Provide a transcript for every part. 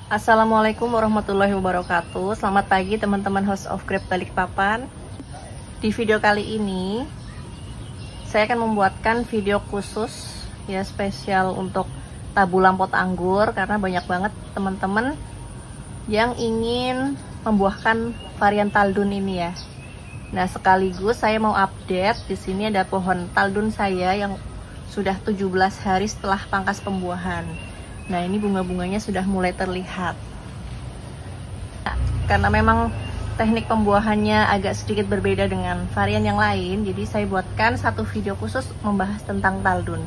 Assalamualaikum warahmatullahi wabarakatuh. Selamat pagi teman-teman House of Grape Balikpapan. Di video kali ini saya akan membuatkan video khusus ya, spesial untuk tabulam pot anggur, karena banyak banget teman-teman yang ingin membuahkan varian Taldun ini ya. Nah, sekaligus saya mau update. Di sini ada pohon Taldun saya yang sudah 17 hari setelah pangkas pembuahan. Nah, ini bunga-bunganya sudah mulai terlihat. Karena memang teknik pembuahannya agak sedikit berbeda dengan varian yang lain, jadi saya buatkan satu video khusus membahas tentang Taldun.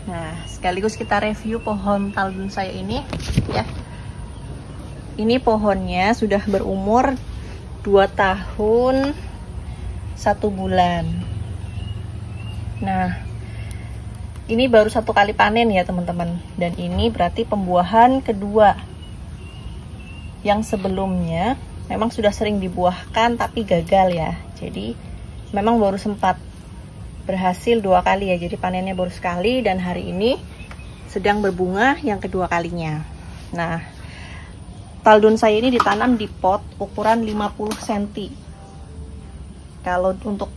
Nah, sekaligus kita review pohon Taldun saya ini ya. Ini pohonnya sudah berumur 2 tahun 1 bulan. Nah, ini baru 1 kali panen ya teman-teman, dan ini berarti pembuahan kedua. Yang sebelumnya memang sudah sering dibuahkan tapi gagal ya, jadi memang baru sempat berhasil 2 kali ya, jadi panennya baru sekali, dan hari ini sedang berbunga yang kedua kalinya. Nah, Taldun saya ini ditanam di pot ukuran 50 cm. Kalau untuk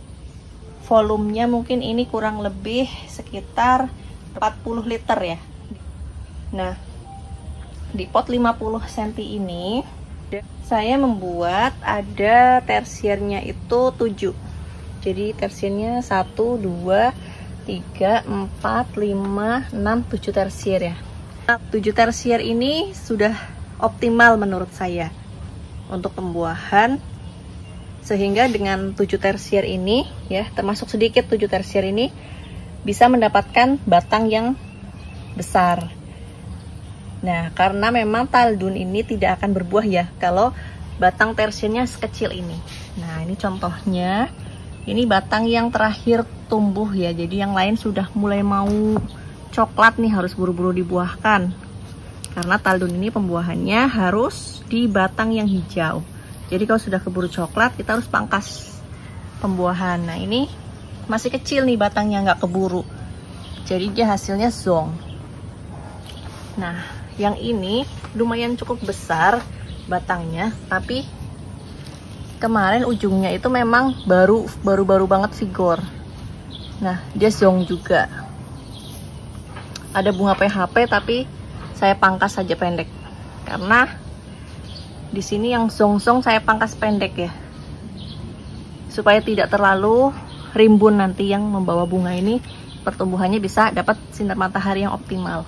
volumenya mungkin ini kurang lebih sekitar 40 liter ya. Nah, di pot 50 cm ini saya membuat ada tersiernya itu 7. Jadi tersiernya 1, 2, 3, 4, 5, 6, 7 tersier ya. Nah, 7 tersier ini sudah optimal menurut saya untuk pembuahan. Sehingga dengan 7 tersier ini ya, termasuk sedikit 7 tersier ini, bisa mendapatkan batang yang besar. Nah, karena memang Taldun ini tidak akan berbuah ya kalau batang tersiernya sekecil ini. Nah, ini contohnya. Ini batang yang terakhir tumbuh ya, jadi yang lain sudah mulai mau coklat nih, harus buru-buru dibuahkan. Karena Taldun ini pembuahannya harus di batang yang hijau. Jadi kalau sudah keburu coklat, kita harus pangkas pembuahan. Nah, ini masih kecil nih batangnya, nggak keburu. Jadi dia hasilnya zong. Nah, yang ini lumayan cukup besar batangnya, tapi kemarin ujungnya itu memang baru banget vigor. Nah, dia zong juga. Ada bunga PHP tapi saya pangkas saja pendek. Karena di sini yang zong-zong saya pangkas pendek ya, supaya tidak terlalu rimbun nanti yang membawa bunga ini, pertumbuhannya bisa dapat sinar matahari yang optimal.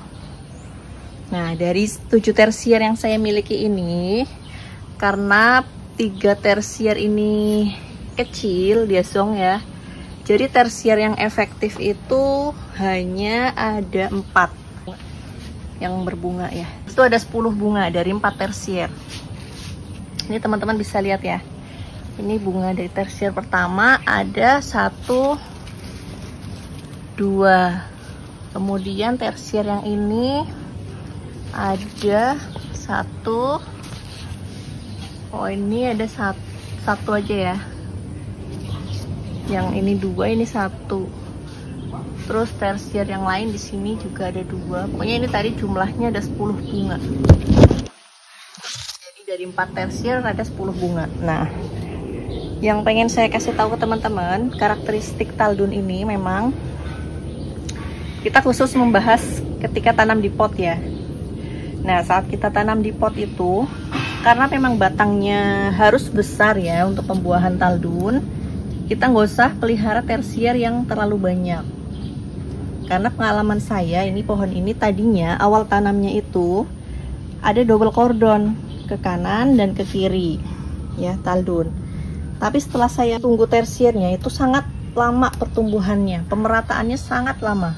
Nah, dari 7 tersier yang saya miliki ini, karena 3 tersier ini kecil, dia zong ya, jadi tersier yang efektif itu hanya ada 4 yang berbunga ya. Itu ada 10 bunga dari 4 tersier. Ini teman-teman bisa lihat ya, ini bunga dari tersier pertama ada 1, 2, kemudian tersier yang ini ada 1, oh ini ada satu aja ya, yang ini 2, ini 1, terus tersier yang lain di sini juga ada 2. Pokoknya ini tadi jumlahnya ada 10 bunga. Dari 4 tersier ada 10 bunga. Nah, yang pengen saya kasih tahu ke teman-teman, karakteristik Taldun ini memang kita khusus membahas ketika tanam di pot ya. Nah, saat kita tanam di pot itu, karena memang batangnya harus besar ya untuk pembuahan Taldun, kita nggak usah pelihara tersier yang terlalu banyak. Karena pengalaman saya, ini pohon ini tadinya awal tanamnya itu ada double cordon ke kanan dan ke kiri ya, Taldun. Tapi setelah saya tunggu tersiernya itu sangat lama pertumbuhannya, pemerataannya sangat lama,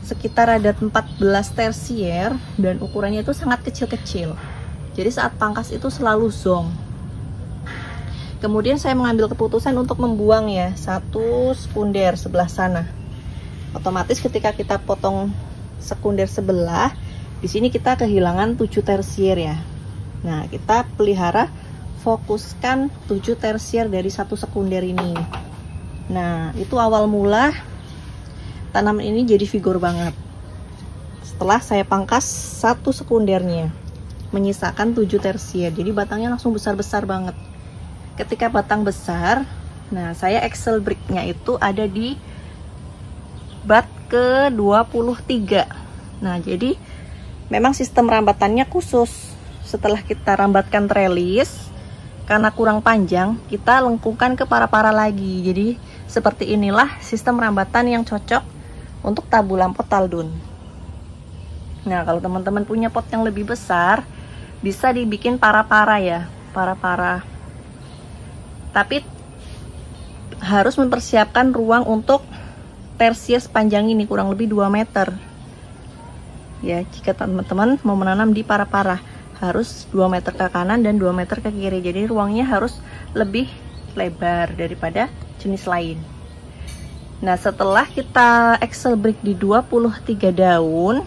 sekitar ada 14 tersier, dan ukurannya itu sangat kecil-kecil. Jadi saat pangkas itu selalu zong. Kemudian saya mengambil keputusan untuk membuang ya 1 sekunder sebelah sana. Otomatis ketika kita potong sekunder sebelah, di sini kita kehilangan 7 tersier ya. Nah, kita pelihara, fokuskan 7 tersier dari 1 sekunder ini. Nah, itu awal mula tanaman ini jadi vigor banget. Setelah saya pangkas 1 sekundernya. menyisakan 7 tersier. Jadi batangnya langsung besar-besar banget. Ketika batang besar, nah saya Excel brick-nya itu ada di bat ke 23. Nah, jadi memang sistem rambatannya khusus. Setelah kita rambatkan trellis, karena kurang panjang, kita lengkungkan ke para-para lagi. Jadi seperti inilah sistem rambatan yang cocok untuk tabulam pot taldun. Nah, kalau teman-teman punya pot yang lebih besar, bisa dibikin para-para ya, para-para. Tapi harus mempersiapkan ruang untuk tersier sepanjang ini, kurang lebih 2 meter. Ya, jika teman-teman mau menanam di para-para, harus 2 meter ke kanan dan 2 meter ke kiri. Jadi ruangnya harus lebih lebar daripada jenis lain. Nah, setelah kita Excel brick di 23 daun,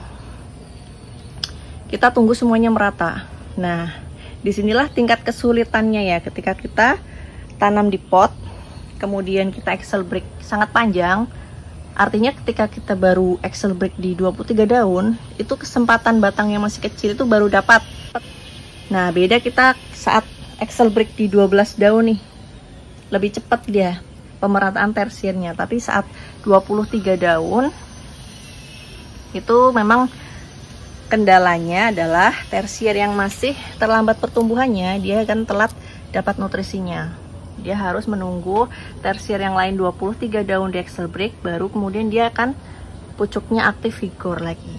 kita tunggu semuanya merata. Nah, disinilah tingkat kesulitannya ya, ketika kita tanam di pot, kemudian kita Excel brick sangat panjang. Artinya ketika kita baru Excel brick di 23 daun, itu kesempatan batang yang masih kecil itu baru dapat. Nah, beda kita saat Excel brick di 12 daun nih, lebih cepat dia pemerataan tersiernya. Tapi saat 23 daun, itu memang kendalanya adalah tersier yang masih terlambat pertumbuhannya, dia akan telat dapat nutrisinya. Dia harus menunggu tersier yang lain 23 daun di Excel brick, baru kemudian dia akan pucuknya aktif vigor lagi.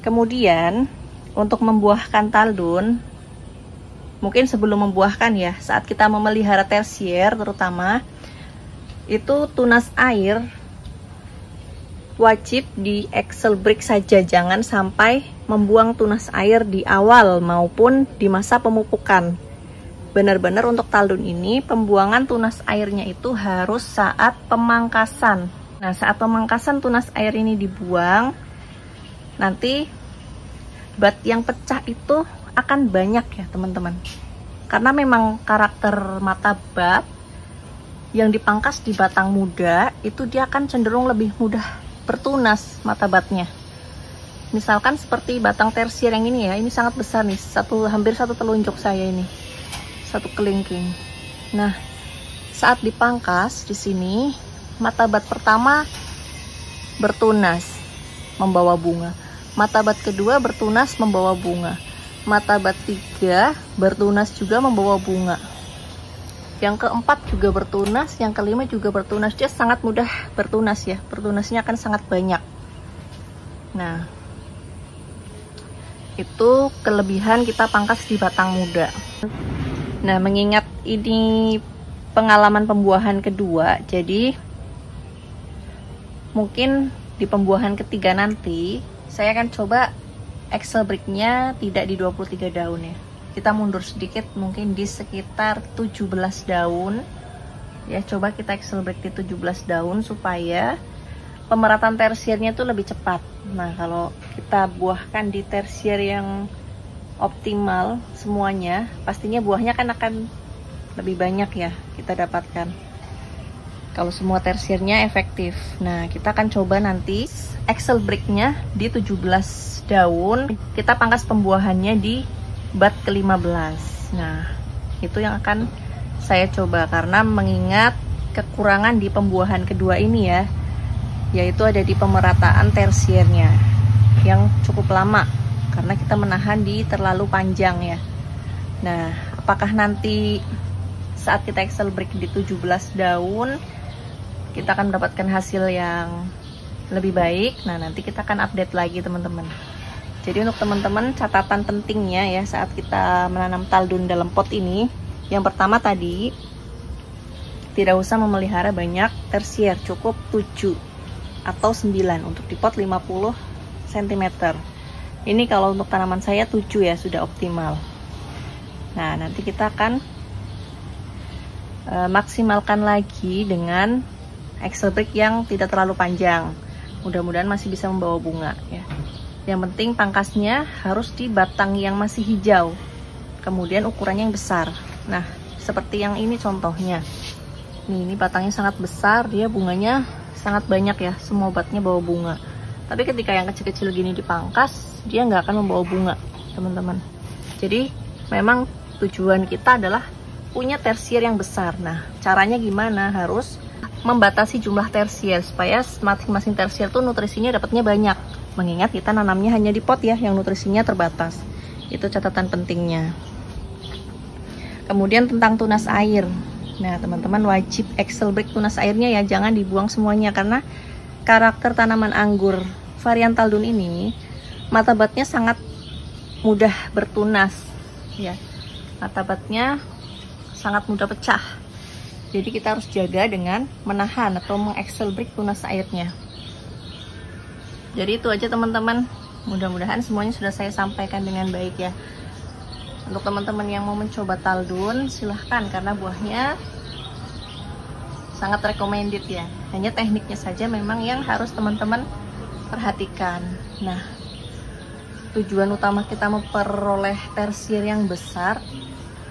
Kemudian untuk membuahkan taldun, mungkin sebelum membuahkan ya, saat kita memelihara tersier terutama, itu tunas air wajib di Excel brick saja, jangan sampai membuang tunas air di awal maupun di masa pemupukan. Benar-benar untuk taldun ini pembuangan tunas airnya itu harus saat pemangkasan. Nah, saat pemangkasan tunas air ini dibuang, nanti bat yang pecah itu akan banyak ya teman-teman. Karena memang karakter mata bat yang dipangkas di batang muda itu dia akan cenderung lebih mudah bertunas mata batnya. Misalkan seperti batang tersier yang ini ya, ini sangat besar nih, hampir satu telunjuk saya ini, satu kelingking. Nah, saat dipangkas di sini, mata bat pertama bertunas membawa bunga, mata bat kedua bertunas membawa bunga, mata bat tiga bertunas juga membawa bunga, yang keempat juga bertunas, yang kelima juga bertunas. Dia sangat mudah bertunas ya, bertunasnya akan sangat banyak. Nah, itu kelebihan kita pangkas di batang muda. Nah, mengingat ini pengalaman pembuahan kedua, jadi mungkin di pembuahan ketiga nanti saya akan coba Excel brick-nya tidak di 23 daun ya. Kita mundur sedikit, mungkin di sekitar 17 daun ya. Coba kita Excel brick di 17 daun supaya pemerataan tersiernya itu lebih cepat. Nah, kalau kita buahkan di tersier yang optimal semuanya, pastinya buahnya kan akan lebih banyak ya kita dapatkan kalau semua tersiernya efektif. Nah, kita akan coba nanti Excel brick-nya di 17 daun, kita pangkas pembuahannya di bat ke-15. Nah, itu yang akan saya coba karena mengingat kekurangan di pembuahan kedua ini ya, yaitu ada di pemerataan tersiernya yang cukup lama karena kita menahan di terlalu panjang ya. Nah, apakah nanti saat kita Excel brick di 17 daun kita akan mendapatkan hasil yang lebih baik? Nah, nanti kita akan update lagi teman-teman. Jadi untuk teman-teman, catatan pentingnya ya saat kita menanam taldun dalam pot ini, yang pertama tadi, tidak usah memelihara banyak tersier, cukup 7 atau 9 untuk di pot 50 cm. Ini kalau untuk tanaman saya 7 ya, sudah optimal. Nah, nanti kita akan maksimalkan lagi dengan Excel brick yang tidak terlalu panjang. Mudah-mudahan masih bisa membawa bunga ya. Yang penting pangkasnya harus di batang yang masih hijau, kemudian ukurannya yang besar. Nah, seperti yang ini contohnya. Nih, ini batangnya sangat besar, dia bunganya sangat banyak ya, semua batnya bawa bunga. Tapi ketika yang kecil-kecil gini dipangkas, dia nggak akan membawa bunga, teman-teman. Jadi memang tujuan kita adalah punya tersier yang besar. Nah, caranya gimana? Harus membatasi jumlah tersier supaya masing-masing tersier tuh nutrisinya dapatnya banyak. Mengingat kita nanamnya hanya di pot ya, yang nutrisinya terbatas. Itu catatan pentingnya. Kemudian tentang tunas air. Nah, teman-teman wajib excel break tunas airnya ya, jangan dibuang semuanya karena karakter tanaman anggur varian Taldun ini matabatnya sangat mudah bertunas ya. Matabatnya sangat mudah pecah. Jadi kita harus jaga dengan menahan atau mengexcel break tunas airnya. Jadi itu aja teman-teman. Mudah-mudahan semuanya sudah saya sampaikan dengan baik ya. Untuk teman-teman yang mau mencoba Taldun, silahkan karena buahnya sangat recommended ya. Hanya tekniknya saja memang yang harus teman-teman perhatikan. Nah, tujuan utama kita memperoleh tersier yang besar,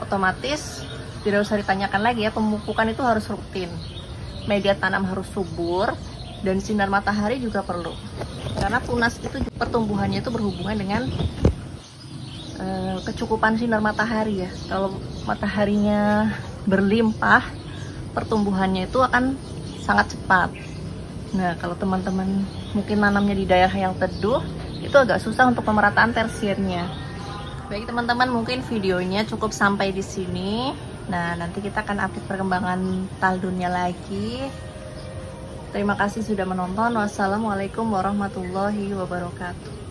otomatis tidak usah ditanyakan lagi ya, pemupukan itu harus rutin, media tanam harus subur, dan sinar matahari juga perlu. Karena tunas itu pertumbuhannya itu berhubungan dengan kecukupan sinar matahari ya. Kalau mataharinya berlimpah, pertumbuhannya itu akan sangat cepat. Nah, kalau teman-teman mungkin nanamnya di daerah yang teduh, itu agak susah untuk pemerataan tersiernya. Baik teman-teman, mungkin videonya cukup sampai di sini. Nah, nanti kita akan update perkembangan Taldunnya lagi. Terima kasih sudah menonton. Wassalamualaikum warahmatullahi wabarakatuh.